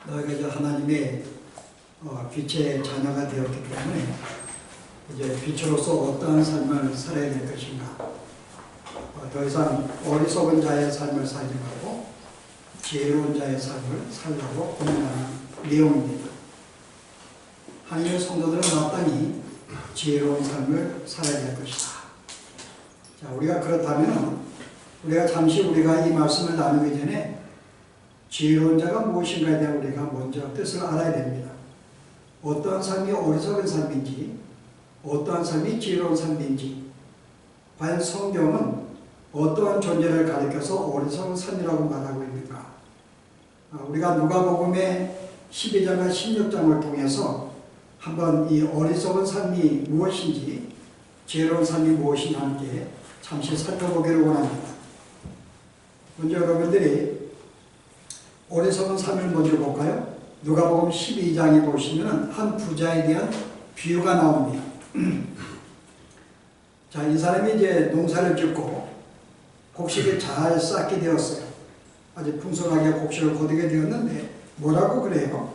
너희가 이제 하나님의 빛의 자녀가 되었기 때문에 이제 빛으로서 어떠한 삶을 살아야 될 것인가. 더 이상 어리석은 자의 삶을 살지 말고 지혜로운 자의 삶을 살라고 권면하는 내용입니다. 하나님의 성도들은 마땅히 지혜로운 삶을 살아야 될 것이다. 자, 우리가 그렇다면 우리가 잠시 이 말씀을 나누기 전에 지혜로운 자가 무엇인가에 대한 우리가 먼저 뜻을 알아야 됩니다. 어떠한 삶이 어리석은 삶인지, 어떠한 삶이 지혜로운 삶인지, 과연 성경은 어떠한 존재를 가리켜서 어리석은 삶이라고 말하고 있는가? 우리가 누가복음의 12장과 16장을 통해서 한번 이 어리석은 삶이 무엇인지, 지혜로운 삶이 무엇인지 함께 잠시 살펴보기를 원합니다. 먼저 여러분들이 어리석은 삶을 먼저 볼까요? 누가복음 12장에 보시면 한 부자에 대한 비유가 나옵니다. 자, 이 사람이 이제 농사를 짓고 곡식을 잘 쌓게 되었어요. 아주 풍성하게 곡식을 거두게 되었는데 뭐라고 그래요?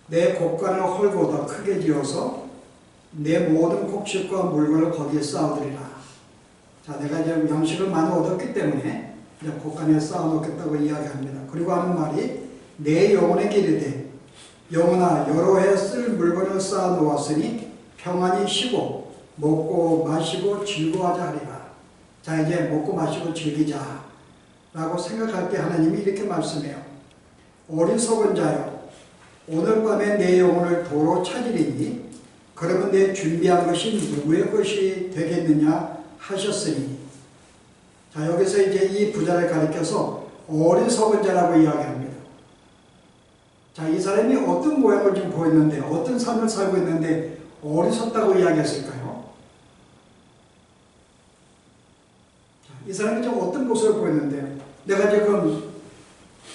내 곡간을 헐고 더 크게 지어서 내 모든 곡식과 물건을 거기에 쌓아두리라. 자, 내가 이제 양식을 많이 얻었기 때문에 이제 곡간에 쌓아놓겠다고 이야기합니다. 그리고 하는 말이 내 영혼에게 이르되 영혼아 여러 해 쓸 물건을 쌓아놓았으니 평안히 쉬고 먹고 마시고 즐거워하자 하리라. 자, 이제 먹고 마시고 즐기자 라고 생각할 때 하나님이 이렇게 말씀해요. 어리석은 자여 오늘 밤에 내 영혼을 도로 찾으리니 그러면 내 준비한 것이 누구의 것이 되겠느냐 하셨으니. 자, 여기서 이제 이 부자를 가리켜서 어리석은 자라고 이야기합니다. 자, 이 사람이 어떤 모양을 좀 보였는데, 어떤 삶을 살고 있는데 어리석다고 이야기했을까요? 자, 이 사람이 좀 어떤 모습을 보였는데, 내가 지금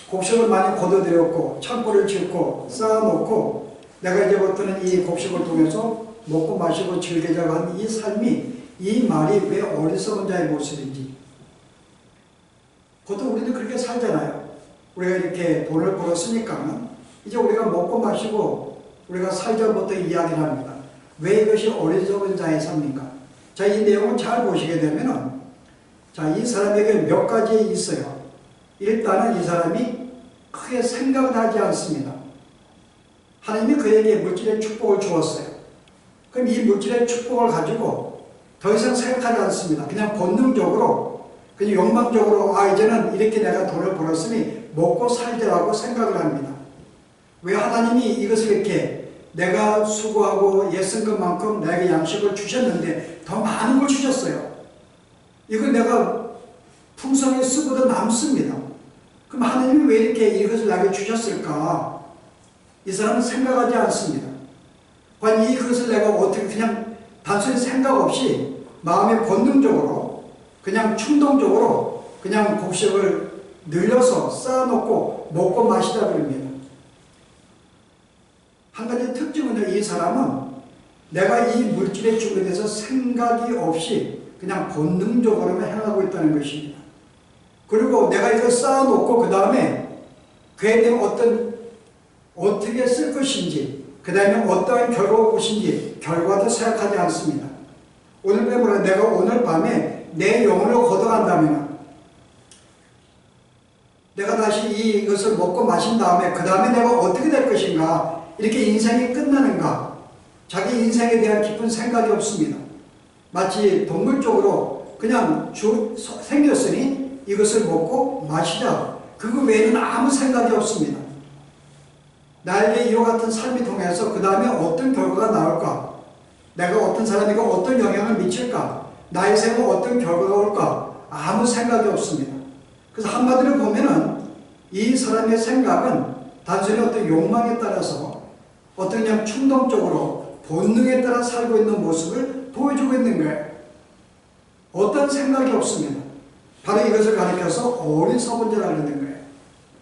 곡식을 많이 거둬들였고 창고를 짓고 쌓아놓고 내가 이제부터는 이 곡식을 통해서 먹고 마시고 즐기자고 하는 이 삶이, 이 말이 왜 어리석은 자의 모습인지. 보통 우리도 그렇게 살잖아요. 우리가 이렇게 돈을 벌었으니까 이제 우리가 먹고 마시고 우리가 살자부터 이야기를 합니다. 왜 이것이 어리석은 자의 삶인가? 자, 이 내용을 잘 보시게 되면은, 자, 이 사람에게 몇 가지 있어요. 일단은 이 사람이 크게 생각을 하지 않습니다. 하나님이 그에게 물질의 축복을 주었어요. 그럼 이 물질의 축복을 가지고 더 이상 생각하지 않습니다. 그냥 본능적으로, 그냥 욕망적으로, 이제는 이렇게 내가 돈을 벌었으니 먹고 살자라고 생각을 합니다. 왜 하나님이 이것을 이렇게 내가 수고하고 애쓴 것만큼 나에게 양식을 주셨는데 더 많은 걸 주셨어요. 이걸 내가 풍성히 쓰고도 남습니다. 그럼 하나님이 왜 이렇게 이것을 나에게 주셨을까? 이 사람은 생각하지 않습니다. 과연 이것을 내가 어떻게 그냥 단순히 생각 없이 마음의 본능적으로 그냥 충동적으로 그냥 곡식을 늘려서 쌓아놓고 먹고 마시다 그럽니다. 한 가지 특징은요, 이 사람은 내가 이 물질의 주에 대해서 생각이 없이 그냥 본능적으로만 행하고 있다는 것입니다. 그리고 내가 이걸 쌓아놓고 그 다음에 그에 대한 어떻게 쓸 것인지, 그 다음에 어떠한 결과가 올 것인지 결과도 생각하지 않습니다. 오늘 밤에 내가 오늘 밤에 내 영혼을 걷어간다면 내가 다시 이것을 먹고 마신 다음에 그 다음에 내가 어떻게 될 것인가, 이렇게 인생이 끝나는가, 자기 인생에 대한 깊은 생각이 없습니다. 마치 동물적으로 그냥 생겼으니 이것을 먹고 마시자, 그거 외에는 아무 생각이 없습니다. 나에게 이와 같은 삶이 통해서 그 다음에 어떤 결과가 나올까, 내가 어떤 사람에게 어떤 영향을 미칠까, 나의 생에 어떤 결과가 올까, 아무 생각이 없습니다. 그래서 한마디로 보면은 이 사람의 생각은 단순히 어떤 욕망에 따라서 어떤 그냥 충동적으로 본능에 따라 살고 있는 모습을 보여주고 있는 거예요. 어떤 생각이 없습니다. 바로 이것을 가리켜서 어리석은 자라고 하는 거예요.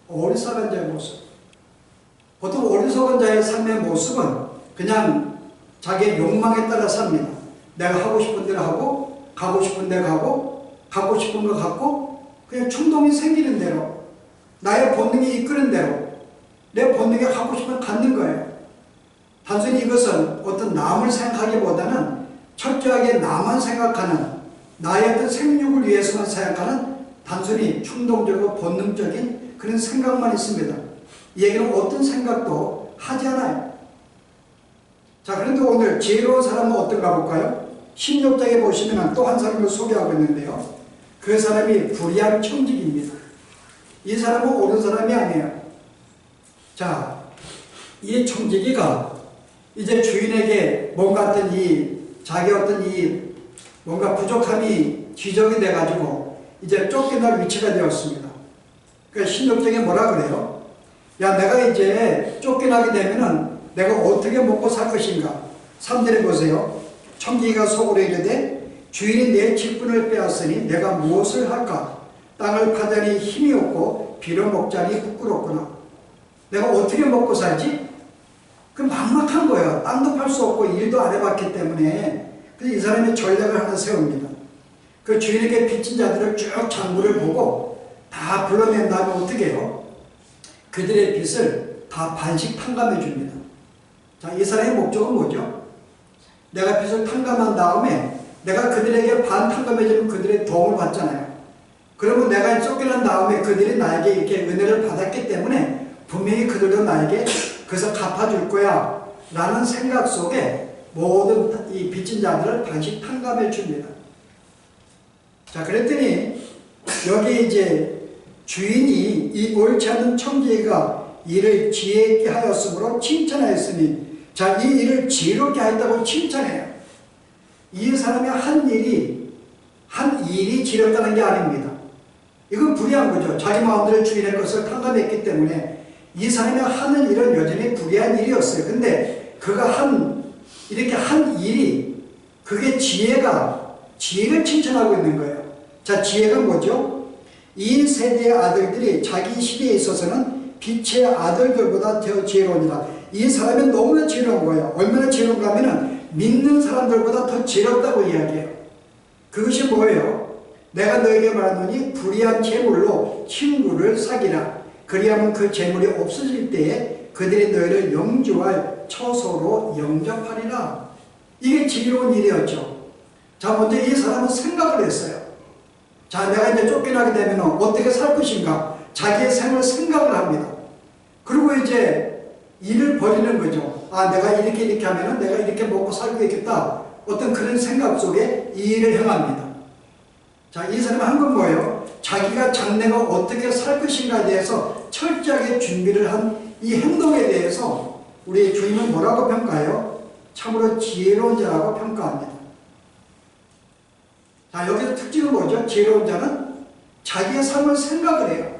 어리석은 자의 모습. 보통 어리석은 자의 삶의 모습은 그냥 자기의 욕망에 따라 삽니다. 내가 하고 싶은 대로 하고, 가고 싶은 데 가고, 갖고 싶은 거 갖고, 그냥 충동이 생기는 대로, 나의 본능이 이끄는 대로 내 본능에 갖고 싶으면 갖는 거예요. 단순히 이것은 어떤 남을 생각하기보다는 철저하게 나만 생각하는, 나의 어떤 생육을 위해서만 생각하는 단순히 충동적이고 본능적인 그런 생각만 있습니다. 이 얘기는 어떤 생각도 하지 않아요. 자, 그런데 오늘 지혜로운 사람은 어떤가 볼까요? 16장에 보시면 또 한 사람을 소개하고 있는데요. 그 사람이 불의한 청직입니다. 이 사람은 옳은 사람이 아니에요. 자, 이 청지기가 이제 주인에게 뭔가 어떤 자기 어떤 뭔가 부족함이 지적이 돼가지고 이제 쫓겨날 위치가 되었습니다. 그러니까 16장에 뭐라 그래요? 야, 내가 이제 쫓겨나게 되면은 내가 어떻게 먹고 살 것인가? 3절에 보세요. 청지기가 속으로 이르되 주인이 내 직분을 빼앗으니 내가 무엇을 할까? 땅을 파자니 힘이 없고 빌어먹자니 부끄럽구나. 내가 어떻게 먹고 살지? 그 막막한 거예요. 땅도 팔 수 없고 일도 안 해봤기 때문에. 그래서 이 사람이 전략을 하나 세웁니다. 그 주인에게 빚진 자들을 쭉 장부를 보고 다 불러낸 다음에 어떻게 해요? 그들의 빚을 다 반씩 탕감해 줍니다. 자, 이 사람의 목적은 뭐죠? 내가 빚을 탕감한 다음에 내가 그들에게 반 탕감해 주면 그들의 도움을 받잖아요. 그러면 내가 쫓겨난 다음에 그들이 나에게 이렇게 은혜를 받았기 때문에 분명히 그들도 나에게 그래서 갚아줄 거야 라는 생각 속에 모든 이 빚진 자들을 반씩 탕감해 줍니다. 자, 그랬더니 여기 이제 주인이 이 옳지 않은 청지기가 일을 지혜 있게 하였으므로 칭찬하였으니, 자, 이 일을 지혜롭게 하였다고 칭찬해요. 이 사람이 한 일이 지혜롭다는 게 아닙니다. 이건 불의한 거죠. 자기 마음대로 주인의 것을 탕감했기 때문에 이 사람이 하는 일은 여전히 불의한 일이었어요. 근데 그가 이렇게 한 일이, 그게 지혜를 칭찬하고 있는 거예요. 자, 지혜가 뭐죠? 이 세대의 아들들이 자기 시대에 있어서는 빛의 아들들보다 더 지혜로우니라. 이 사람이 너무나 지혜로운 거예요. 얼마나 지혜로운가 하면 믿는 사람들보다 더 지혜롭다고 이야기해요. 그것이 뭐예요? 내가 너에게 말하노니 불의한 재물로 친구를 사귀라. 그리하면 그 재물이 없어질 때에 그들이 너희를 영주할 처소로 영접하리라. 이게 지혜로운 일이었죠. 자, 먼저 이 사람은 생각을 했어요. 자, 내가 이제 쫓겨나게 되면 어떻게 살 것인가? 자기의 생을 생각을 합니다. 그리고 이제 일을 벌이는 거죠. 아, 내가 이렇게 하면 내가 이렇게 먹고 살고 있겠다. 어떤 그런 생각 속에 이 일을 행합니다. 자, 이 사람이 한 건 뭐예요? 자기가 장래가 어떻게 살 것인가에 대해서 철저하게 준비를 한 이 행동에 대해서 우리 주님은 뭐라고 평가해요? 참으로 지혜로운 자라고 평가합니다. 자, 여기서 특징은 뭐죠? 지혜로운 자는 자기의 삶을 생각을 해요.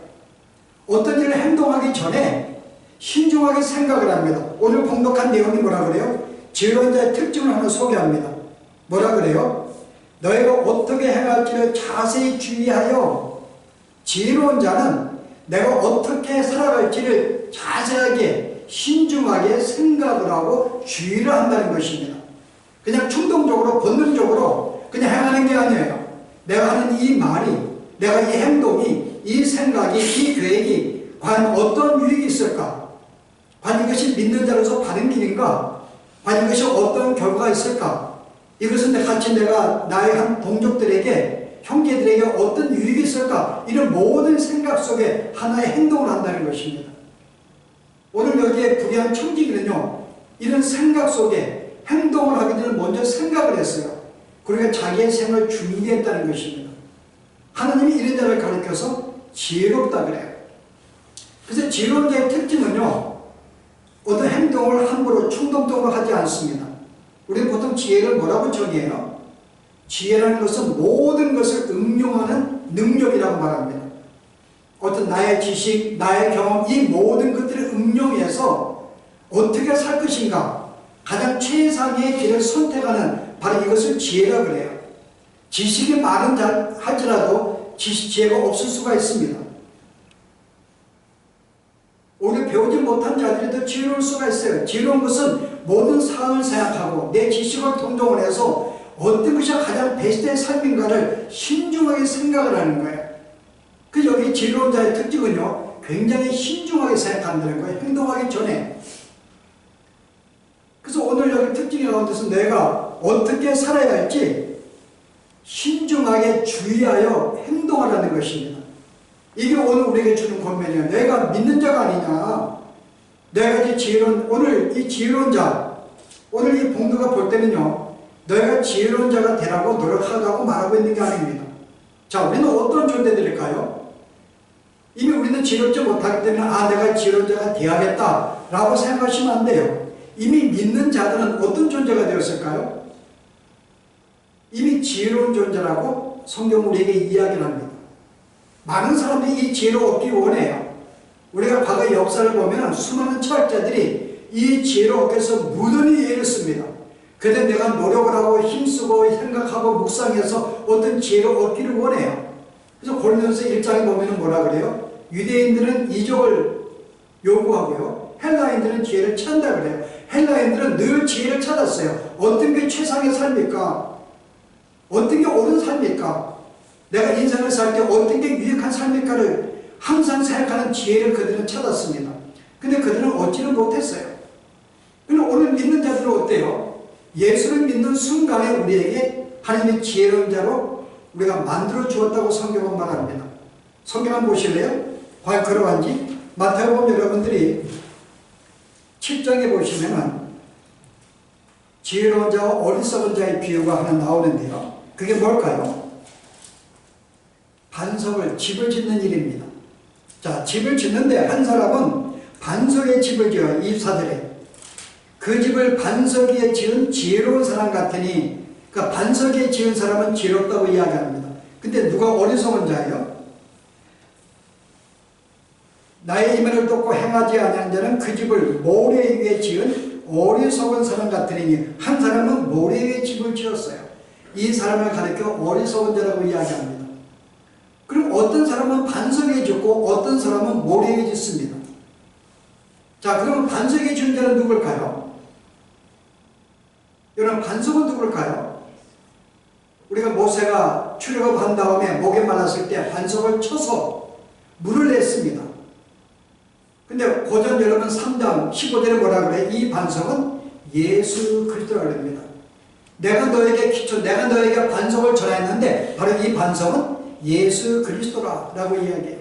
어떤 일을 행동하기 전에 신중하게 생각을 합니다. 오늘 봉독한 내용이 뭐라 그래요? 지혜로운 자의 특징을 하나 소개합니다. 뭐라 그래요? 너희가 어떻게 행할지를 자세히 주의하여, 지혜로운 자는 내가 어떻게 살아갈지를 자세하게 신중하게 생각을 하고 주의를 한다는 것입니다. 그냥 충동적으로 본능적으로 그냥 행하는 게 아니에요. 내가 하는 이 말이, 내가 이 행동이, 이 생각이, 이 계획이 과연 어떤 유익이 있을까? 과연 이것이 믿는 자로서 바른 길인가? 과연 이것이 어떤 결과가 있을까? 이것은 같이 내가 나의 한 동족들에게, 형제들에게 어떤 유익이 있을까? 이런 모든 생각 속에 하나의 행동을 한다는 것입니다. 오늘 여기에 불의한 청지기는요, 이런 생각 속에 행동을 하기 전에 먼저 생각을 했어요. 그러니까 자기의 생을 준비했다는 것입니다. 하나님이 이런 자를 가르쳐서 지혜롭다 그래요. 그래서 지혜로운 자의 특징은요, 어떤 행동을 함부로 충동적으로 하지 않습니다. 우리는 보통 지혜를 뭐라고 정의해요? 지혜라는 것은 모든 것을 응용하는 능력이라고 말합니다. 어떤 나의 지식, 나의 경험, 이 모든 것들을 응용해서 어떻게 살 것인가, 가장 최상의 길을 선택하는, 바로 이것을 지혜라고 그래요. 지식이 많은 자 할지라도 지혜가 없을 수가 있습니다. 오히려 배우지 못한 자들이 더 지혜로울 수가 있어요. 지혜로운 것은 모든 상황을 생각하고 내 지식을 통동을 해서 어떤 것이 가장 베스트의 삶인가를 신중하게 생각을 하는 거예요. 그래서 여기 지혜로운 자의 특징은요, 굉장히 신중하게 생각하는 시작한다는 거예요. 행동하기 전에. 그래서 오늘 여기 특징이 가운데서 내가 어떻게 살아야 할지 신중하게 주의하여 행동하라는 것입니다. 이게 오늘 우리에게 주는 권면이에요. 내가 믿는 자가 아니냐. 내가 이제 지혜로운, 오늘 이 지혜로운 자, 오늘 이 봉도가 볼 때는요, 너희가 지혜로운 자가 되라고 노력하라고 말하고 있는 게 아닙니다. 자, 우리는 어떤 존재들일까요? 이미 우리는 지혜롭지 못하기 때문에 내가 지혜로운 자가 되어야겠다라고 생각하시면 안 돼요. 이미 믿는 자들은 어떤 존재가 되었을까요? 이미 지혜로운 존재라고 성경 우리에게 이야기를 합니다. 많은 사람들이 이 지혜를 얻기 원해요. 우리가 과거 역사를 보면 수많은 철학자들이 이 지혜를 얻기 위해서 무던히 애를 씁니다. 그런데 내가 노력을 하고 힘쓰고 생각하고 묵상해서 어떤 지혜를 얻기를 원해요. 그래서 고린도서 1장에 보면 뭐라 그래요? 유대인들은 이적을 요구하고요, 헬라인들은 지혜를 찾는다 그래요. 헬라인들은 늘 지혜를 찾았어요. 어떤 게 최상의 삶입니까? 어떤 게 옳은 삶입니까? 내가 인생을 살 때 어떤 게 유익한 삶일까를 항상 생각하는 지혜를 그들은 찾았습니다. 근데 그들은 얻지는 못했어요. 그럼 오늘 믿는 자들은 어때요? 예수를 믿는 순간에 우리에게 하나님의 지혜로운 자로 우리가 만들어 주었다고 성경은 말합니다. 성경 한번 보실래요? 과연 그러한지? 마태복음 여러분들이 7장에 보시면은 지혜로운 자와 어리석은 자의 비유가 하나 나오는데요. 그게 뭘까요? 반석을, 집을 짓는 일입니다. 자, 집을 짓는데 한 사람은 반석에 집을 지어요. 24절에. 그 집을 반석 위에 지은 지혜로운 사람 같으니, 그러니까 반석 위에 지은 사람은 지혜롭다고 이야기합니다. 근데 누가 어리석은 자예요? 나의 이면을 돕고 행하지 아니한 자는 그 집을 모래 위에 지은 어리석은 사람 같으니, 한 사람은 모래 위에 집을 지었어요. 이 사람을 가리켜 어리석은 자라고 이야기합니다. 그럼 어떤 사람은 반석 위에 짓고 어떤 사람은 모래 위에 짓습니다. 자, 그러면 반석 위에 지은 자는 누굴까요? 여러분, 반석은 누굴까요? 우리가 모세가 출애굽한 다음에 목에 말랐을 때 반석을 쳐서 물을 냈습니다. 근데 고전 여러분 3장 15절에 뭐라 그래? 이 반석은 예수 그리스도라고 합니다. 내가 너에게 반석을 전했는데 바로 이 반석은 예수 그리스도라고 이야기해요.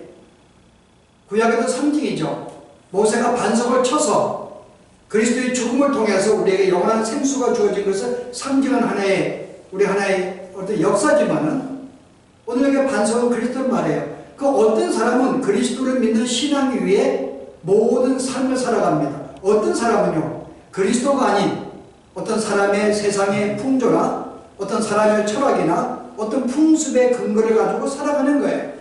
구약에도 상징이죠. 모세가 반석을 쳐서 그리스도의 죽음을 통해서 우리에게 영원한 생수가 주어진 것을 상징한 하나의 어떤 역사지만은 오늘 여기 반석은 그리스도를 말해요. 그 어떤 사람은 그리스도를 믿는 신앙 위에 모든 삶을 살아갑니다. 어떤 사람은요, 그리스도가 아닌 어떤 사람의 세상의 풍조나 어떤 사람의 철학이나 어떤 풍습의 근거를 가지고 살아가는 거예요.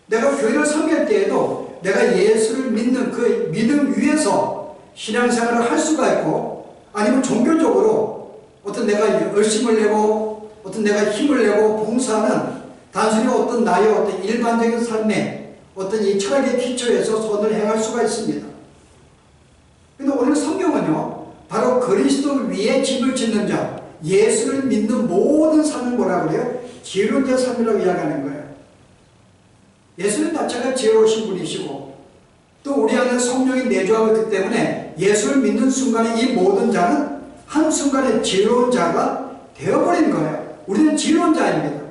내가 교회를 섬길 때에도 내가 예수를 믿는 그 믿음 위에서 신앙생활을 할 수가 있고, 아니면 종교적으로 어떤 내가 열심을 내고 어떤 내가 힘을 내고 봉사하는 단순히 어떤 나의 어떤 일반적인 삶의 어떤 이 철학의 기초에서 선을 행할 수가 있습니다. 근데 오늘 성경은요, 바로 그리스도 위에 집을 짓는 자, 예수를 믿는 모든 삶을 뭐라 그래요? 지혜로운 자 삶이라고 이야기하는 거예요. 예수는 자체가 지혜로우신 분이시고 또 우리 안에 성령이 내주하고 있기 때문에 예수를 믿는 순간에 이 모든 자는 한순간에 지혜로운 자가 되어버린 거예요. 우리는 지혜로운 자입니다.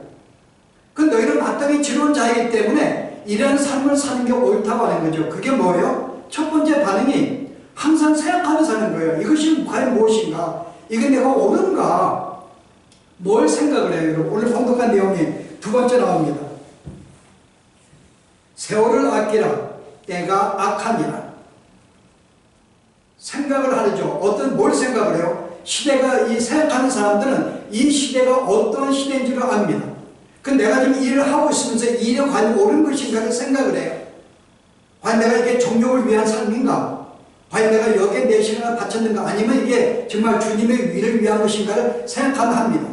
그 너희는 마땅히 지혜로운 자이기 때문에 이런 삶을 사는 게 옳다고 하는 거죠. 그게 뭐예요? 첫 번째 반응이 항상 생각하면서 사는 거예요. 이것이 과연 무엇인가? 이게 내가 옳은가? 뭘 생각을 해요? 여러분, 오늘 봉독한 내용이 두 번째 나옵니다. 세월을 아끼라. 때가 악하니라. 생각을 하죠. 뭘 생각을 해요? 시대가, 이 생각하는 사람들은 이 시대가 어떤 시대인 줄 압니다. 그 내가 지금 일을 하고 있으면서 이 일이 과연 옳은 것인가를 생각을 해요. 과연 내가 이게 종교를 위한 삶인가? 과연 내가 여기에 내 시간을 바쳤는가? 아니면 이게 정말 주님의 위를 위한 것인가를 생각하면 합니다.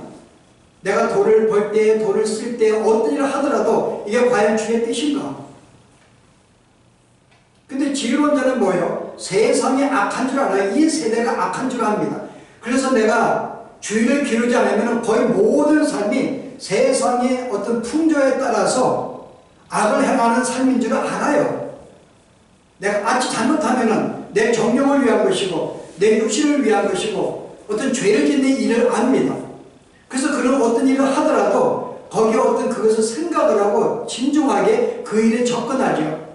내가 돈을 벌 때, 돈을 쓸 때, 어떤 일을 하더라도 이게 과연 주의 뜻인가? 근데 지혜로운 자는 뭐예요? 세상이 악한 줄 알아요. 이 세대가 악한 줄 압니다. 그래서 내가 주의를 기르지 않으면 거의 모든 삶이 세상의 어떤 풍조에 따라서 악을 행하는 삶인 줄 알아요. 내가 아치 잘못하면은 내 정령을 위한 것이고 내 육신을 위한 것이고 어떤 죄를 짓는 일을 압니다. 그래서 그런 어떤 일을 하더라도 거기에 어떤 그것을 생각을 하고 진중하게 그 일에 접근하죠.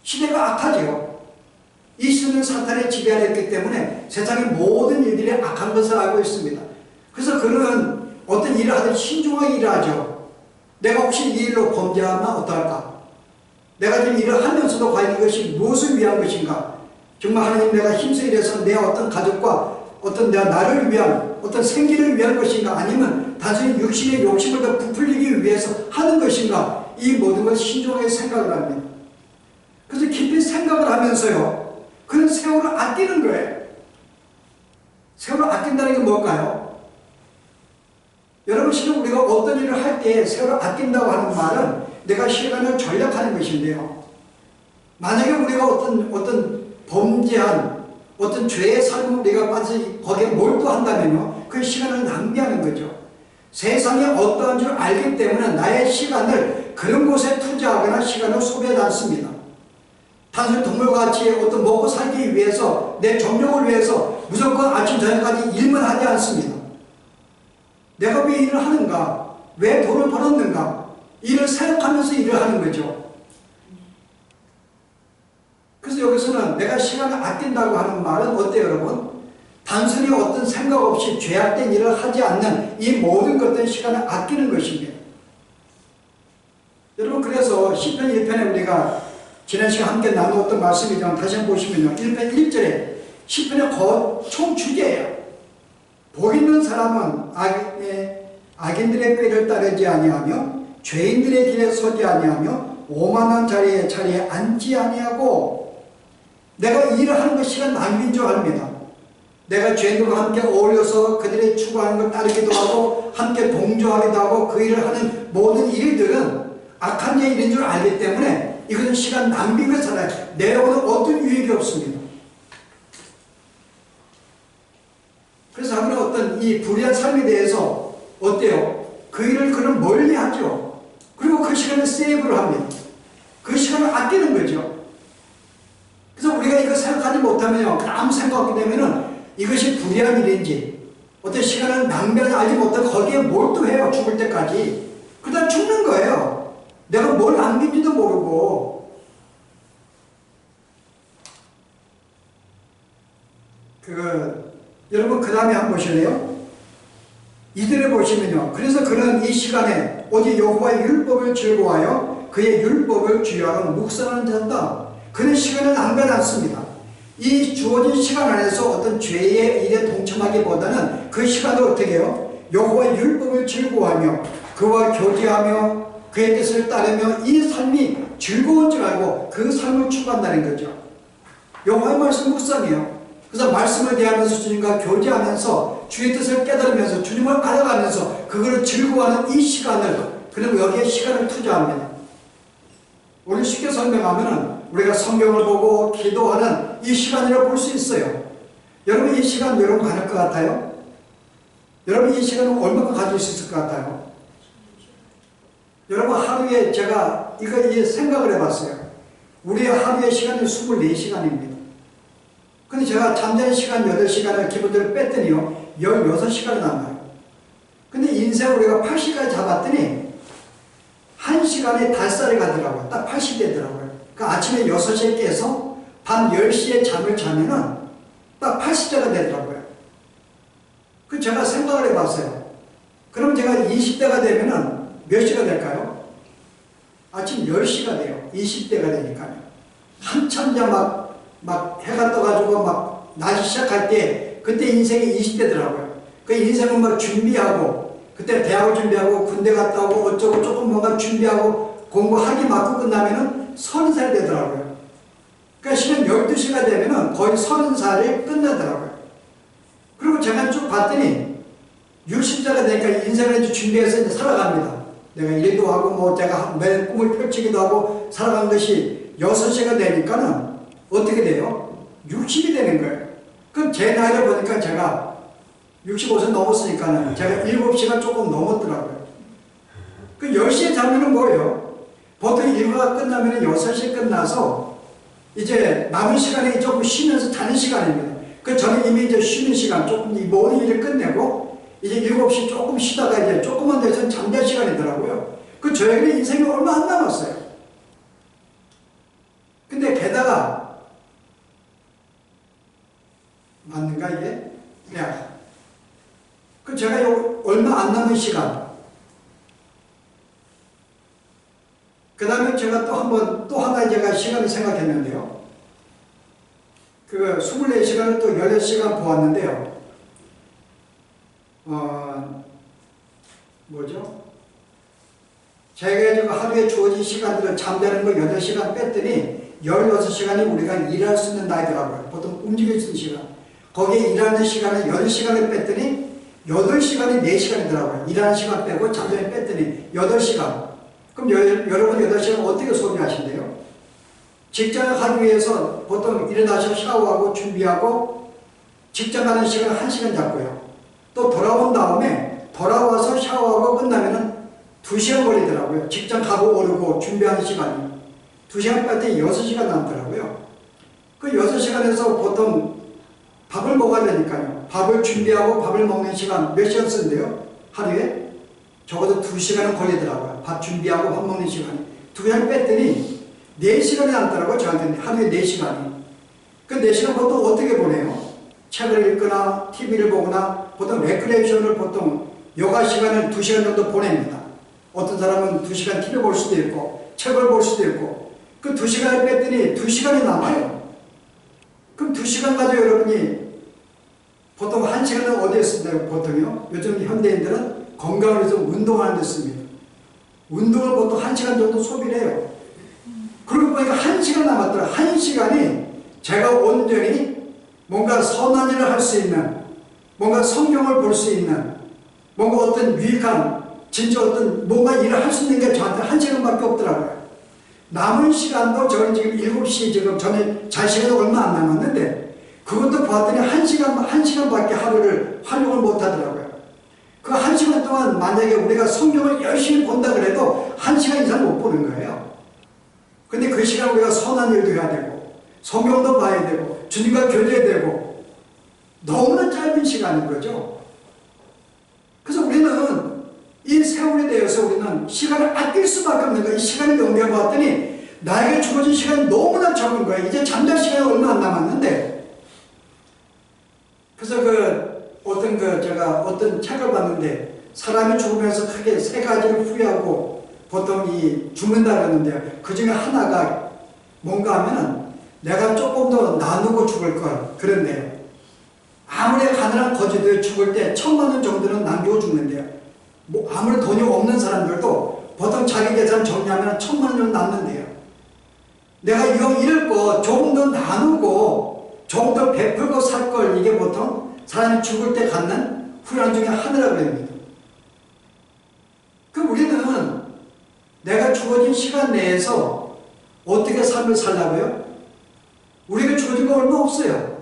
시대가 악하죠. 이 시대는 사탄의 지배하에 있기 때문에 세상의 모든 일들이 악한 것을 알고 있습니다. 그래서 그는 어떤 일을 하든 신중하게 일을 하죠. 내가 혹시 이 일로 범죄하면 어떨까? 내가 지금 일을 하면서도 과연 이것이 무엇을 위한 것인가? 정말 하나님 내가 힘써 일해서 내 어떤 가족과 어떤 내가 나를 위한 어떤 생기를 위한 것인가? 아니면 단순히 육신의 욕심을 더 부풀리기 위해서 하는 것인가? 이 모든 걸 신중하게 생각을 합니다. 그래서 깊이 생각을 하면서요. 그런 세월을 아끼는 거예요. 세월을 아낀다는 게 뭘까요? 여러분 실은 우리가 어떤 일을 할 때 세월을 아낀다고 하는 말은 내가 시간을 절약하는 것인데요. 만약에 우리가 어떤 범죄한 어떤 죄의 삶을 우리가 빠져 거기에 몰두한다면요. 그 시간을 낭비하는 거죠. 세상에 어떠한 줄 알기 때문에 나의 시간을 그런 곳에 투자하거나 시간을 소비하지 않습니다. 단순히 동물같이 어떤 먹고 살기 위해서 내 정력을 위해서 무조건 아침 저녁까지 일만 하지 않습니다. 내가 왜 일을 하는가? 왜 돈을 벌었는가? 일을 생각하면서 일을 하는 거죠. 그래서 여기서는 내가 시간을 아낀다고 하는 말은 어때요 여러분? 단순히 어떤 생각 없이 죄악된 일을 하지 않는 이 모든 것들은 시간을 아끼는 것입니다. 여러분 그래서 시편 1편에 우리가 지난 시간 함께 나누었던 말씀이지만 다시 한번 보시면요. 1편 1절에 시편의 총 주제예요. 복 있는 사람은 악인들의 꾀를 따르지 아니하며 죄인들의 길에 서지 아니하며 오만한 자리에 앉지 아니하고 내가 일을 하는 것 시간 낭비인 줄 압니다. 내가 죄인들과 함께 어울려서 그들의 추구하는 걸 따르기도 하고 함께 동조하기도 하고 그 일을 하는 모든 일들은 악한 일인 줄 알기 때문에 이것은 시간 낭비인 것을 내려오는 어떤 유익이 없습니다. 그래서 하루는 어떤 이 불의한 삶에 대해서 어때요? 그 일을 그는 멀리 하죠. 그리고 그 시간을 세이브를 합니다. 그 시간을 아끼는 거죠. 그래서 우리가 이거 생각하지 못하면요. 아무 생각 없게 되면은 이것이 불의한 일인지 어떤 시간을 낭비하지 알지 못하고 거기에 몰두해요. 죽을 때까지. 그러다 죽는 거예요. 내가 뭘 남긴지도 모르고. 여러분 그 다음에 한번 보실래요? 이들을 보시면요. 그래서 그는 이 시간에 오직 여호와의 율법을 즐거워하여 그의 율법을 주의하는 묵상하는 자다. 그는 시간을 낭비하지 않습니다. 이 주어진 시간 안에서 어떤 죄의 일에 동참하기보다는 그 시간을 어떻게 해요? 여호와의 율법을 즐거워하며 그와 교제하며 그의 뜻을 따르며 이 삶이 즐거운 줄 알고 그 삶을 추구한다는 거죠. 여호와의 말씀 묵상이에요. 그래서 말씀을 대하면서 주님과 교제하면서 주의 뜻을 깨달으면서 주님을 알아가면서 그거를 즐거워하는 이 시간을 그리고 여기에 시간을 투자합니다. 우리 쉽게 설명하면 우리가 성경을 보고 기도하는 이 시간이라고 볼 수 있어요. 여러분 이 시간 여러분 많을 것 같아요? 여러분 이 시간을 얼마나 가질 수 있을 것 같아요? 여러분 하루에 제가 이거 생각을 해봤어요. 우리의 하루의 시간이 24시간입니다. 근데 제가 잠자는 시간 8시간을 기본적으로 뺐더니요 16시간이 남아요. 근데 인생 우리가 80까지 잡았더니 1시간에 달살이 가더라고요. 딱 80 되더라고요. 그러니까 아침에 6시에 깨서 밤 10시에 잠을 자면은 딱 80대가 되더라고요. 그 제가 생각을 해봤어요. 그럼 제가 20대가 되면은 몇 시가 될까요? 아침 10시가 돼요. 20대가 되니까요. 한참 막 해가 떠가지고 막 낮이 시작할 때 그때 인생이 20대더라고요. 그 인생은 막 준비하고 그때 대학을 준비하고 군대 갔다 오고 어쩌고 조금 뭔가 준비하고 공부하기 맞고 끝나면은 30살 되더라고요. 그러니까 시간 12시가 되면은 거의 30살이 끝나더라고요. 그리고 제가 쭉 봤더니 60세가 되니까 인생을 이제 준비해서 이제 살아갑니다. 내가 일도 하고 뭐 제가 매 꿈을 펼치기도 하고 살아간 것이 6시가 되니까는 어떻게 돼요? 60이 되는 거예요. 그럼 제 나이를 보니까 제가 65세 넘었으니까는 제가 7시간 조금 넘었더라고요. 그 10시에 자면은 뭐예요? 보통 일과가 끝나면 6시에 끝나서 이제 남은 시간이 조금 쉬면서 자는 시간입니다. 저는 이미 이제 쉬는 시간, 조금 이 모든 일을 끝내고 이제 7시 조금 쉬다가 이제 조금만 더 있으면 잠잘 시간이더라고요. 저에게는 인생이 얼마 안 남았어요. 근데 게다가 맞는가 이게? 네. 제가 얼마 안 남은 시간, 그 다음에 제가 또 하나 제가 시간을 생각했는데요. 24시간을 또 16시간 보았는데요. 뭐죠? 제가 지금 하루에 주어진 시간들을 잠자는 거 8시간 뺐더니 16시간이 우리가 일할 수 있는 나이더라고요. 보통 움직일 수 있는 시간. 거기에 일하는 시간을 10시간을 뺐더니 8시간이 4시간이더라고요. 일하는 시간 빼고 잠자는 뺐더니 8시간. 그럼 여러분 8시간 어떻게 소비하신대요? 직장 가기 위해서 보통 일어나서 샤워하고 준비하고 직장 가는 시간 1시간 잡고요. 또 돌아온 다음에 돌아와서 샤워하고 끝나면은 2시간 걸리더라고요. 직장 가고 오르고 준비하는 시간이 2시간 뺄 때 6시간 남더라고요. 그 6시간에서 보통 밥을 먹어야 되니까요. 밥을 준비하고 밥을 먹는 시간 몇 시간 쓰는데요? 하루에? 적어도 2시간은 걸리더라고요. 밥 준비하고 밥 먹는 시간이. 2시간 뺐더니 4시간이 남더라고요. 저한테는 하루에 4시간이. 그 4시간 보통 어떻게 보내요? 책을 읽거나 TV를 보거나 보통 레크레이션을 보통 여가 시간을 2시간 정도 보냅니다. 어떤 사람은 2시간 TV 볼 수도 있고 책을 볼 수도 있고 그 2시간을 뺐더니 2시간이 남아요. 그럼 2시간 가지고 여러분이 보통 1시간은 어디에 쓴다고 보통요? 요즘 현대인들은 건강을 위해서 운동하는 데 씁니다. 운동을 보통 1시간 정도 소비를 해요. 그러고 보니까 1시간 남았더라. 1시간이 제가 온전히 뭔가 선한 일을 할 수 있는, 뭔가 성경을 볼 수 있는, 뭔가 어떤 유익한, 진짜 어떤 뭔가 일을 할 수 있는 게 저한테 1시간밖에 없더라고요. 남은 시간도 저는 지금 7시 지금 전에 잘 시간이 얼마 안 남았는데 그것도 봤더니 1시간밖에 하루를 활용을 못 하더라고요. 그 1시간 동안 만약에 우리가 성경을 열심히 본다 그래도 1시간 이상 못 보는 거예요. 근데 그 시간 우리가 선한 일도 해야 되고 성경도 봐야 되고 주님과 교제되고 너무나 짧은 시간인 거죠. 그래서 우리는 이 세월에 대해서 우리는 시간을 아낄 수밖에 없는 거예요. 이 시간을 연구해 봤더니 나에게 주어진 시간이 너무나 적은 거예요. 이제 잠잘 시간이 얼마 안 남았는데 그래서 제가 어떤 책을 봤는데 사람이 죽으면서 크게 3가지를 후회하고 보통 죽는다 그러는데요. 그 중에 하나가 뭔가 하면은 내가 조금 더 나누고 죽을 걸 그런데요. 아무리 가난한 거지도 죽을 때 1,000만 원 정도는 남기고 죽는데요. 아무리 돈이 없는 사람들도 보통 자기 계산 정리하면 1,000만 원 정도 남는데요. 내가 이럴 거 조금 더 나누고 조금 더 베풀고 살 걸 이게 보통 사람이 죽을 때 갖는 후회한 중에 하나라고 합니다. 그럼 우리는 내가 주어진 시간 내에서 어떻게 삶을 살라고요? 우리가 주어진 거 얼마 없어요.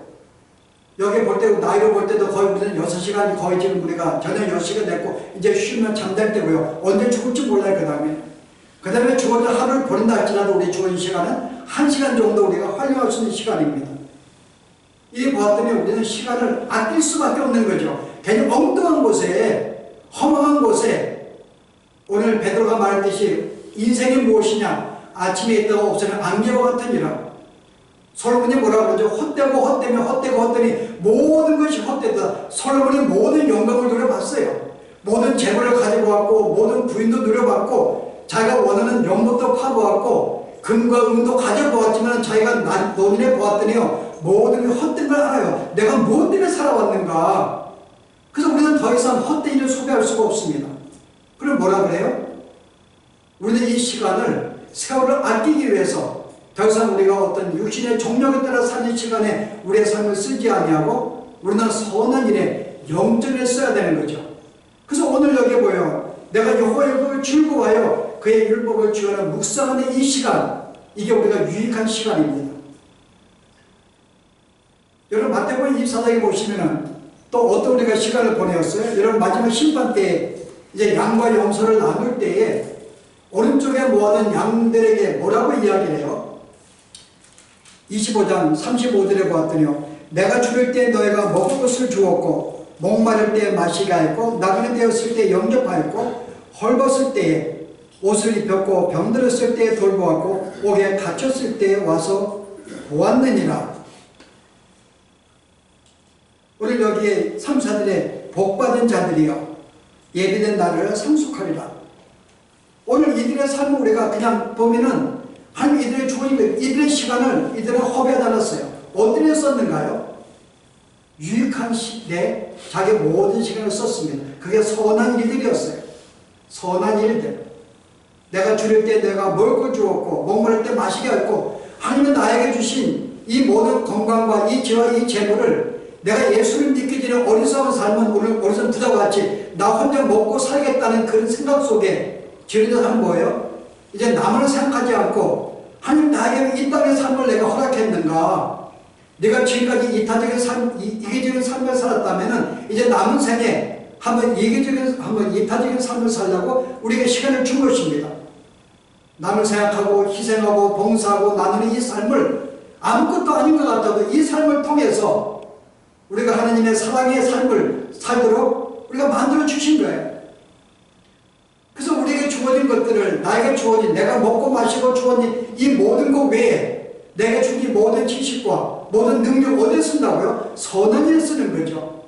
여기 볼 때, 나이로 볼 때도 거의 우리는 6시간이 거의 지금 우리가 저녁 10시간 됐고, 이제 쉬면 잠잘 때고요. 언제 죽을지 몰라요, 그 다음에 죽어도 하루를 보낸다 할지라도 우리 주어진 시간은 1시간 정도 우리가 활용할 수 있는 시간입니다. 이 보았더니 우리는 시간을 아낄 수밖에 없는 거죠. 괜히 엉뚱한 곳에, 허망한 곳에, 오늘 베드로가 말했듯이 인생이 무엇이냐? 아침에 있다가 없으면 안개와 같으니라. 솔로몬이 뭐라고 그러죠? 헛되고 헛되며 헛되고 헛되니 모든 것이 헛되다. 솔로몬이 모든 영광을 누려봤어요. 모든 재물을 가지고 왔고 모든 부인도 누려봤고 자기가 원하는 연못도 파보았고 금과 은도 가져보았지만 자기가 논인해 보았더니요 모든 게 헛된 걸 알아요. 내가 무엇 때문에 살아왔는가. 그래서 우리는 더 이상 헛된 일을 소비할 수가 없습니다. 그럼 뭐라 그래요? 우리는 이 시간을 세월을 아끼기 위해서 더 이상 우리가 어떤 육신의 정력에 따라 사는 시간에 우리의 삶을 쓰지 아니하고 우리는 선한 일에 영적을 써야 되는 거죠. 그래서 오늘 여기 보여 내가 여호와의 율법을 즐거워하여 그의 율법을 주하는 묵상하는 이 시간 이게 우리가 유익한 시간입니다. 여러분 마태복음 24장에 보시면은 또 어떤 우리가 시간을 보내었어요? 여러분 마지막 심판 때 이제 양과 염소를 나눌 때에 오른쪽에 모아둔 양들에게 뭐라고 이야기를 해요? 25장 35절에 보았더니요. 내가 줄일 때 너희가 먹을 것을 주었고 목마를 때 마시게 하였고 나그네 되었을 때 영접하였고 헐벗을 때에 옷을 입혔고 병들었을 때에 돌보았고 옥에 갇혔을 때에 와서 보았느니라. 오늘 여기에 3, 4절에 복받은 자들이여 예비된 날을 상속하리라. 오늘 이들의 삶을 우리가 그냥 보면은 한 이들의 주어진 이들의 시간을 이들은 허비에 달았어요. 어디에 썼는가요? 유익한 시대에 자기 모든 시간을 썼습니다. 그게 선한 일들이었어요. 선한 일들. 내가 줄일 때 내가 먹을 걸 주었고 목마를 때 마시게 했고 하나님은 나에게 주신 이 모든 건강과 이 지와 이 재물을 내가 예수를 믿기 전에 어리석은 삶은 오늘 어리석은 부자와 같이 나 혼자 먹고 살겠다는 그런 생각 속에 지어진 삶은 뭐예요? 이제 남을 생각하지 않고 하나님 나에게 이 땅의 삶을 내가 허락했는가? 내가 지금까지 이타적인 삶, 이기적인 삶을 살았다면은 이제 남은 생에 한번 이타적인 삶을 살려고 우리에게 시간을 준 것입니다. 남을 생각하고 희생하고 봉사하고 나누는 이 삶을 아무것도 아닌 것 같아도 이 삶을 통해서 우리가 하나님의 사랑의 삶을 살도록 우리가 만들어 주신 거예요. 그래서 우리에게 주어진 것들을 나에게 주어진 내가 먹고 마시고 주어진 이 모든 것 외에 내게 준 이 모든 지식과 모든 능력 어디에 쓴다고요? 선한 일에 쓰는 거죠.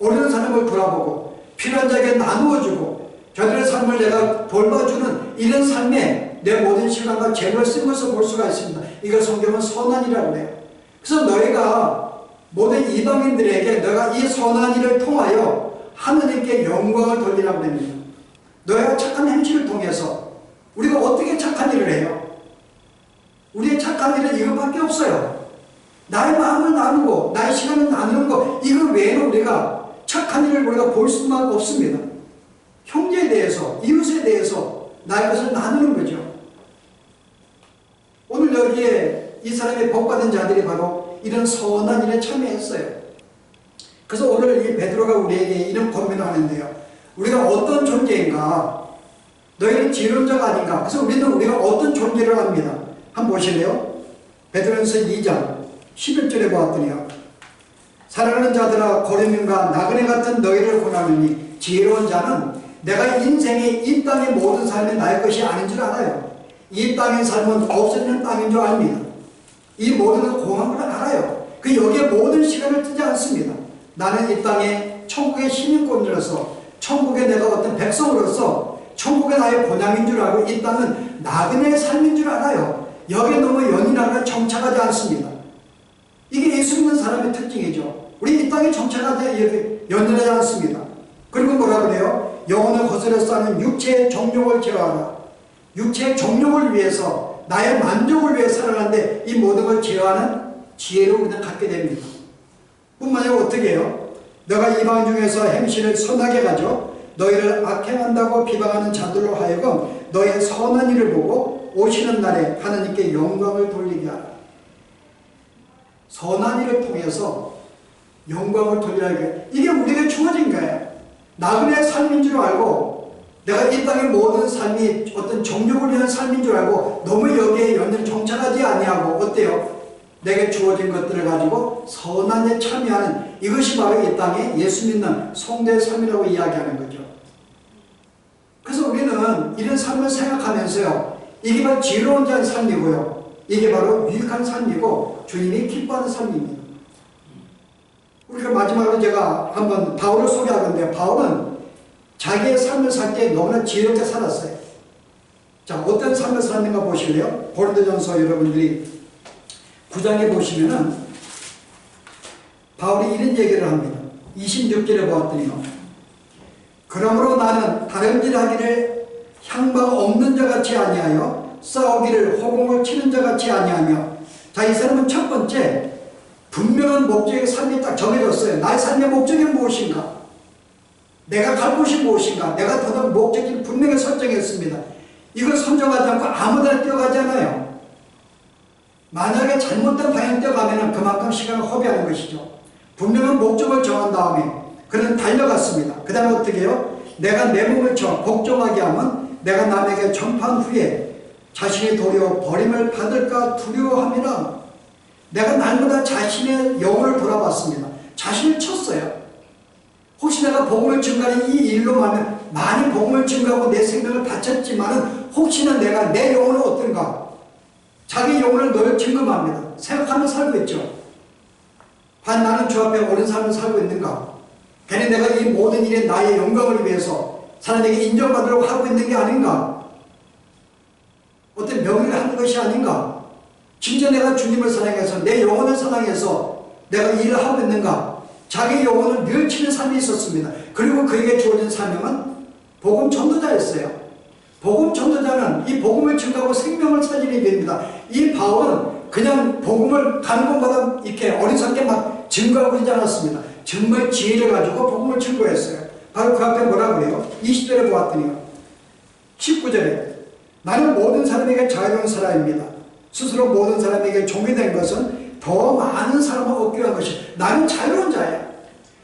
어려운 사람을 돌아보고 필요한 자에게 나누어주고 저들의 삶을 내가 돌봐주는 이런 삶에 내 모든 시간과 재물을 쓴 것을 볼 수가 있습니다. 이걸 성경은 선한이라고 해요. 그래서 너희가 모든 이방인들에게 너가 이 선한 일을 통하여 하느님께 영광을 돌리라고 합니다. 너희가 착한 행실을 통해서 우리가 어떻게 착한 일을 해요? 우리의 착한 일은 이것밖에 없어요. 나의 마음을 나누고 나의 시간을 나누는 것 이거 외에는 우리가 착한 일을 우리가 볼 수만 없습니다. 형제에 대해서 이웃에 대해서 나의 것을 나누는 거죠. 오늘 여기에 이 사람의 복받은 자들이 바로 이런 선한 일에 참여했어요. 그래서 오늘 이 베드로가 우리에게 이런 권면을 하는데요. 우리가 어떤 존재인가? 너희는 지론자가 아닌가? 그래서 우리가 어떤 존재를 합니다. 한번 보실래요? 베드로전서 2장 11절에 보았더니요. 사랑하는 자들아 고려민과 나그네 같은 너희를 권하노니 지혜로운 자는 내가 인생의 이 땅의 모든 삶이 나의 것이 아닌 줄 알아요. 이 땅의 삶은 없어지는 땅인 줄 압니다. 이 모든 걸 공한 걸 알아요. 그 여기에 모든 시간을 쓰지 않습니다. 나는 이 땅에 천국의 시민권으로서 천국의 내가 어떤 백성으로서 천국의 나의 본향인 줄 알고 이 땅은 나그네의 삶인 줄 알아요. 여기에 너무 연연하거나 정착하지 않습니다. 이게 예수 믿는 사람의 특징이죠. 우리 이 땅에 정착하지 연연하지 않습니다. 그리고 뭐라 그래요? 영혼을 거스려서 하는 육체의 정욕을 제어하라. 육체의 정욕을 위해서 나의 만족을 위해 살아가는데 이 모든 걸 제어하는 지혜를 우리는 갖게 됩니다. 뿐만 아니라 어떻게 해요? 너가 이방 중에서 행실을 선하게 가져 너희를 악행한다고 비방하는 자들로 하여금 너의 선한 일을 보고 오시는 날에 하나님께 영광을 돌리게 하라. 선한 일을 통해서 영광을 돌리라는 이게 우리에게 주어진 거예요. 나그네의 삶인 줄 알고 내가 이 땅의 모든 삶이 어떤 정욕을 위한 삶인 줄 알고 너무 여기에 연연 정착하지 아니하고 어때요? 내게 주어진 것들을 가지고 선한 데 참여하는 이것이 바로 이 땅에 예수 믿는 성도의 삶이라고 이야기하는 거죠. 그래서 우리는 이런 삶을 생각하면서요. 이게 바로 지혜로운 자의 삶이고요. 이게 바로 유익한 삶이고 주님이 기뻐하는 삶입니다. 우리가 마지막으로 제가 한번 바울을 소개하는데 바울은 자기의 삶을 살 때 너무나 지혜롭게 살았어요. 자, 어떤 삶을 살았는가 보실래요? 고린도전서 여러분들이 9장에 보시면은 바울이 이런 얘기를 합니다. 26절에 보았더니요. 그러므로 나는 다른 일 하기를 향방 없는 자 같이 아니하여 싸우기를 허공을 치는 자 같이 아니하며 자, 이 사람은 첫 번째 분명한 목적의 삶이 딱 정해졌어요. 나의 삶의 목적이 무엇인가? 내가 갈 곳이 무엇인가? 내가 더더 목적지를 분명히 설정했습니다. 이걸 선정하지 않고 아무데나 뛰어가지 않아요. 만약에 잘못된 방향 뛰어가면 그만큼 시간을 허비하는 것이죠. 분명한 목적을 정한 다음에 그는 달려갔습니다. 그 다음에 어떻게 해요? 내가 내 몸을 복종하게 하면 내가 남에게 전파한 후에 자신이 도리어 버림을 받을까 두려워함이라. 내가 날마다 자신의 영혼을 돌아봤습니다. 자신을 쳤어요. 혹시 내가 복음을 증가하는 이 일로 많이 복음을 증가하고 내 생명을 바쳤지만은 혹시나 내가 내 영혼은 어떤가? 자기 영혼을 늘 점검합니다. 생각하며 살고 있죠. 과연 나는 주 앞에 옳은 삶을 살고 있는가? 괜히 내가 이 모든 일에 나의 영광을 위해서 사람에게 인정받으려고 하고 있는 게 아닌가? 어떤 명예를 하는 것이 아닌가? 진짜 내가 주님을 사랑해서 내 영혼을 사랑해서 내가 일을 하고 있는가? 자기 영혼을 늘 치는 삶이 있었습니다. 그리고 그에게 주어진 사명은 복음 전도자였어요. 복음 전도자는 이 복음을 증거하고 생명을 살리는 일입니다. 이 바울은 그냥 복음을 가는 곳마다 이렇게 어리석게 막 증거하고 있지 않았습니다. 정말 지혜를 가지고 복음을 증거했어요. 바로 그 앞에 뭐라 그래요? 20절에 보았더니요. 19절에 나는 모든 사람에게 자유로운 사람입니다. 스스로 모든 사람에게 종이 된 것은 더 많은 사람을 얻기 위한 것이 나는 자유로운 자예요.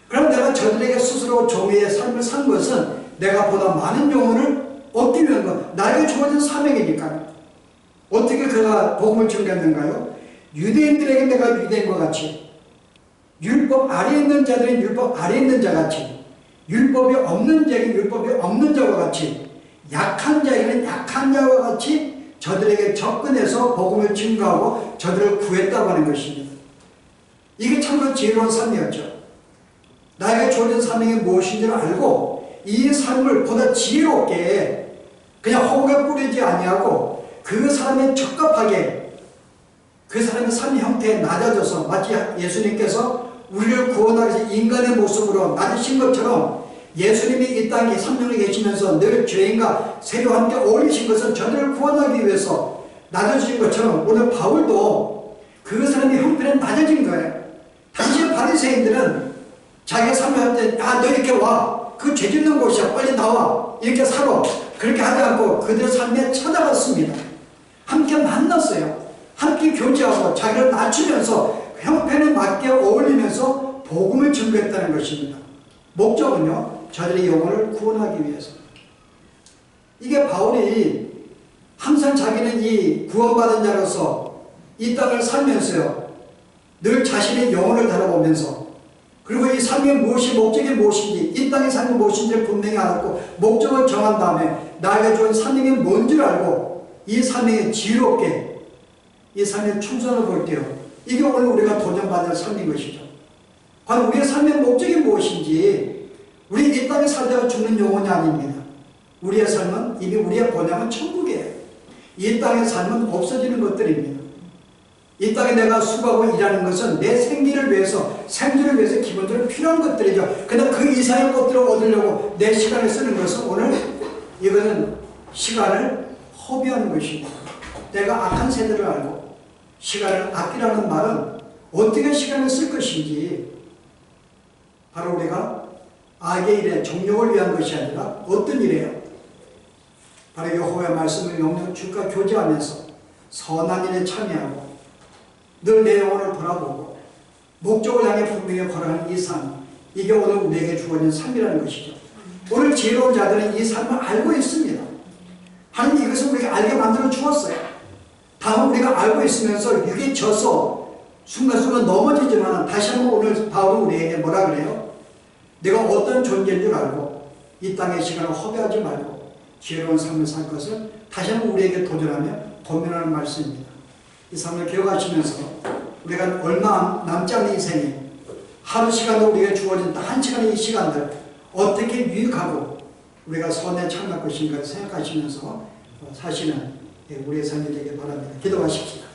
그럼 내가 저들에게 스스로 종의 삶을 산 것은 내가 보다 많은 영혼을 얻기 위한 것, 나에게 주어진 사명이니까요. 어떻게 그가 복음을 증거했는가요? 유대인들에게 내가 유대인과 같이, 율법 아래에 있는 자들은 율법 아래에 있는 자 같이, 율법이 없는 자에게 율법이 없는 자와 같이, 약한 자에게는 약한 자와 같이 저들에게 접근해서 복음을 증거하고 저들을 구했다고 하는 것입니다. 이게 참으로 지혜로운 삶이었죠. 나에게 주어진 사명이 무엇인지를 알고 이 삶을 보다 지혜롭게 그냥 허구에 뿌리지 아니하고 그 사람에 적합하게 그 사람의 삶 형태에 낮아져서 마치 예수님께서 우리를 구원하기 위해서 인간의 모습으로 낮으신 것처럼 예수님이 이 땅에 3년을 계시면서 늘 죄인과 세리와 함께 어울리신 것은 저들을 구원하기 위해서 낮아지신 것처럼 오늘 바울도 그 사람의 형편에 낮아진 거예요. 당시 바리새인들은 자기의 삶을 할 때 야, 너 이렇게 와. 그 죄 짓는 곳이야. 빨리 나와. 이렇게 살아. 그렇게 하지 않고 그들의 삶에 찾아갔습니다. 함께 만났어요. 함께 교제하고 자기를 낮추면서 형편에 맞게 어울리면서 복음을 증거했다는 것입니다. 목적은요, 저들의 영혼을 구원하기 위해서. 이게 바울이 항상 자기는 이 구원받은 자로서 이 땅을 살면서요, 늘 자신의 영혼을 달아보면서 그리고 이 삶의 무엇이 목적이 무엇인지 이 땅의 삶이 무엇인지를 분명히 알았고 목적을 정한 다음에 나에게 준 사명이 뭔지를 알고 이 사명에 지혜롭게 이 삶의 충성을 볼 때요, 이게 오늘 우리가 도전받을 삶인 것이죠. 과연 우리의 삶의 목적이 무엇인지, 우리 이 땅에 살다가 죽는 영혼이 아닙니다. 우리의 삶은 이미 우리의 본향은 천국이에요. 이 땅의 삶은 없어지는 것들입니다. 이 땅에 내가 수고하고 일하는 것은 내 생기를 위해서, 생존을 위해서 기본적으로 필요한 것들이죠. 그러나 그 이상의 것들을 얻으려고 내 시간을 쓰는 것은 오늘 이거는 시간을 허비하는 것입니다. 내가 악한 세대를 알고 시간을 아끼라는 말은 어떻게 시간을 쓸 것인지, 바로 우리가 악의 일에 정욕을 위한 것이 아니라 어떤 일이에요? 바로 여호와의 말씀을 영영 주가 교제하면서 선한 일에 참여하고 늘 내 영혼을 돌아보고 목적을 향해 분명히 걸어가는 이 삶, 이게 오늘 우리에게 주어진 삶이라는 것이죠. 오늘 지혜로운 자들은 이 삶을 알고 있습니다. 하나님 이것을 우리가 알게 만들어 주었어요. 다만 우리가 알고 있으면서 육이 져서 순간순간 넘어지지만 다시 한번 오늘 바울은 우리에게 뭐라 그래요? 내가 어떤 존재인 줄 알고 이 땅의 시간을 허비하지 말고 지혜로운 삶을 살 것을 다시 한번 우리에게 도전하며 권면하는 말씀입니다. 이 삶을 기억하시면서 우리가 얼마 남지 않은 인생에 하루 시간도 우리에게 주어진 한 시간의 이 시간들 어떻게 유익하고 우리가 선에 참할 것인가 생각하시면서 사시는 우리의 삶이 되길 바랍니다. 기도하십시다.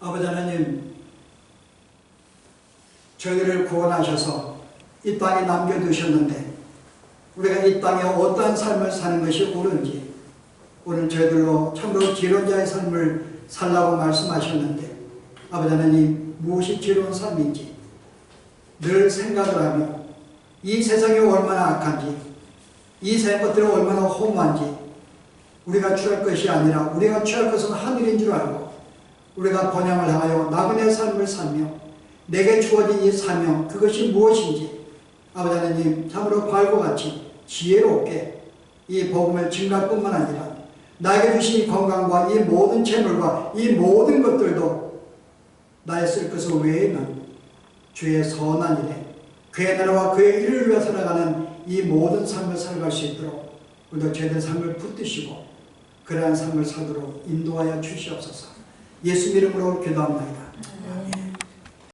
아버지 하나님, 저희를 구원하셔서 이 땅에 남겨두셨는데 우리가 이 땅에 어떠한 삶을 사는 것이 옳은지 오늘 저희들로 참으로 지혜로운 자의 삶을 살라고 말씀하셨는데 아버지 하나님, 무엇이 지혜로운 삶인지 늘 생각을 하며 이 세상이 얼마나 악한지 이 세상 것들이 얼마나 허무한지 우리가 취할 것이 아니라 우리가 취할 것은 하늘인 줄 알고 우리가 번향을 향하여 나그네의 삶을 살며 내게 주어진 이 사명, 그것이 무엇인지 아버지 하나님 참으로 바울과 같이 지혜롭게 이 복음을 증거할 뿐만 아니라 나에게 주신 이 건강과 이 모든 재물과 이 모든 것들도 나의 쓸 것을 외에는 주의 선한 일에 그의 나라와 그의 일을 위해 살아가는 이 모든 삶을 살아갈 수 있도록 우리도 죄된 삶을 붙드시고 그러한 삶을 살도록 인도하여 주시옵소서. 예수 이름으로 기도합니다. 아멘.